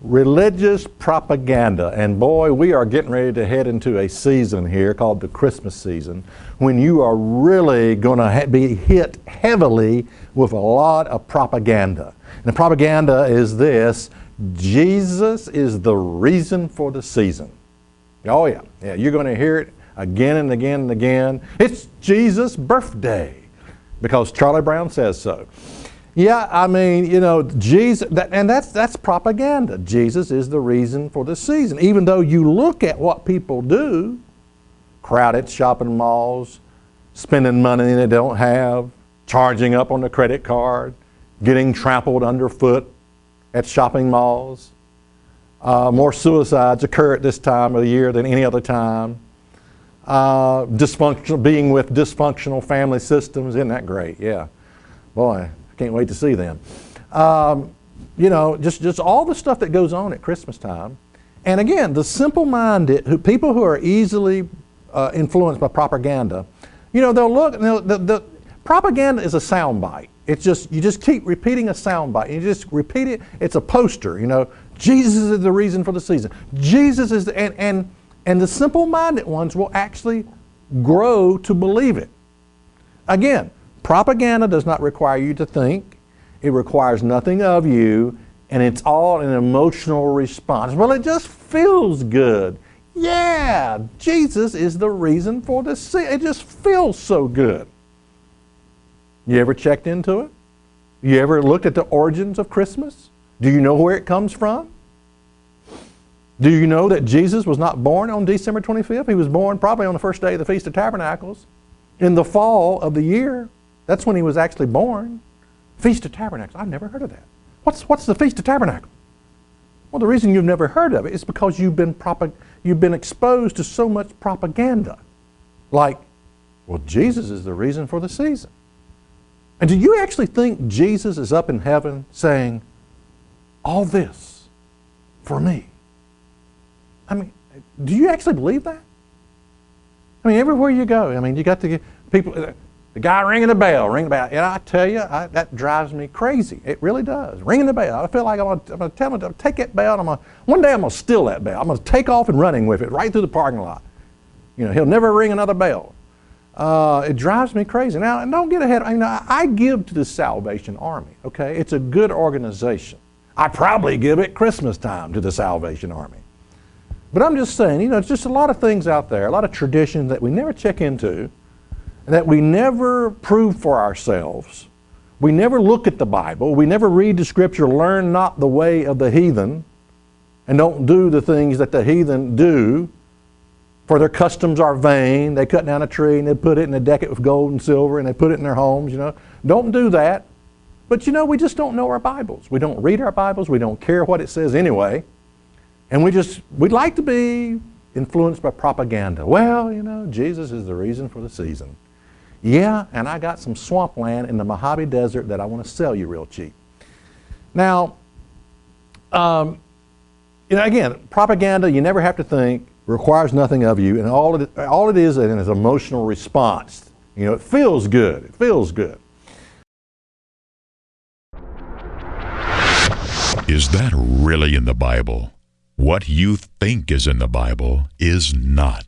religious propaganda. And boy, we are getting ready to head into a season here called the Christmas season, when you are really going to be hit heavily with a lot of propaganda. And the propaganda is this: Jesus is the reason for the season. Oh yeah, you're going to hear it again and again and again. It's Jesus' birthday because Charlie Brown says so. Yeah, I mean, you know, Jesus, that's propaganda. Jesus is the reason for the season. Even though you look at what people do, crowded shopping malls, spending money they don't have, charging up on the credit card, getting trampled underfoot at shopping malls. More suicides occur at this time of the year than any other time. Being with dysfunctional family systems, isn't that great? Yeah. Boy, can't wait to see them. You know, just all the stuff that goes on at Christmas time. And again, the simple-minded, people who are easily influenced by propaganda, you know, they'll look, the propaganda is a soundbite. It's just, you just keep repeating a soundbite. You just repeat it. It's a poster, you know. Jesus is the reason for the season. Jesus is the, and the simple-minded ones will actually grow to believe it. Again, propaganda does not require you to think. It requires nothing of you, and it's all an emotional response. Well, it just feels good. Yeah, Jesus is the reason for this season. It just feels so good. You ever checked into it? You ever looked at the origins of Christmas? Do you know where it comes from? Do you know that Jesus was not born on December 25th? He was born probably on the first day of the Feast of Tabernacles in the fall of the year. That's when he was actually born. Feast of Tabernacles. I've never heard of that. What's the Feast of Tabernacles? Well, the reason you've never heard of it is because you've been exposed to so much propaganda. Like, well, Jesus is the reason for the season. And do you actually think Jesus is up in heaven saying, all this for me? I mean, do you actually believe that? I mean, everywhere you go, I mean, you got the people, the guy ringing the bell, and I tell you, that drives me crazy. It really does. Ringing the bell. I feel like I'm going to tell him to take that bell, and one day I'm going to steal that bell. I'm going to take off and running with it right through the parking lot. You know, he'll never ring another bell. It drives me crazy. Now, don't get ahead. I give to the Salvation Army, okay? It's a good organization. I probably give at Christmas time to the Salvation Army. But I'm just saying, you know, it's just a lot of things out there, a lot of traditions that we never check into, that we never prove for ourselves. We never look at the Bible. We never read the Scripture, learn not the way of the heathen, and don't do the things that the heathen do, for their customs are vain. They cut down a tree and they put it and they deck it with gold and silver and they put it in their homes, you know. Don't do that. But you know, we just don't know our Bibles. We don't read our Bibles. We don't care what it says anyway. And we'd like to be influenced by propaganda. Well, you know, Jesus is the reason for the season. Yeah, and I got some swampland in the Mojave Desert that I want to sell you real cheap. Now, you know, again, propaganda, you never have to think, requires nothing of you, and all it is an emotional response. You know, it feels good. It feels good. Is that really in the Bible? What you think is in the Bible is not.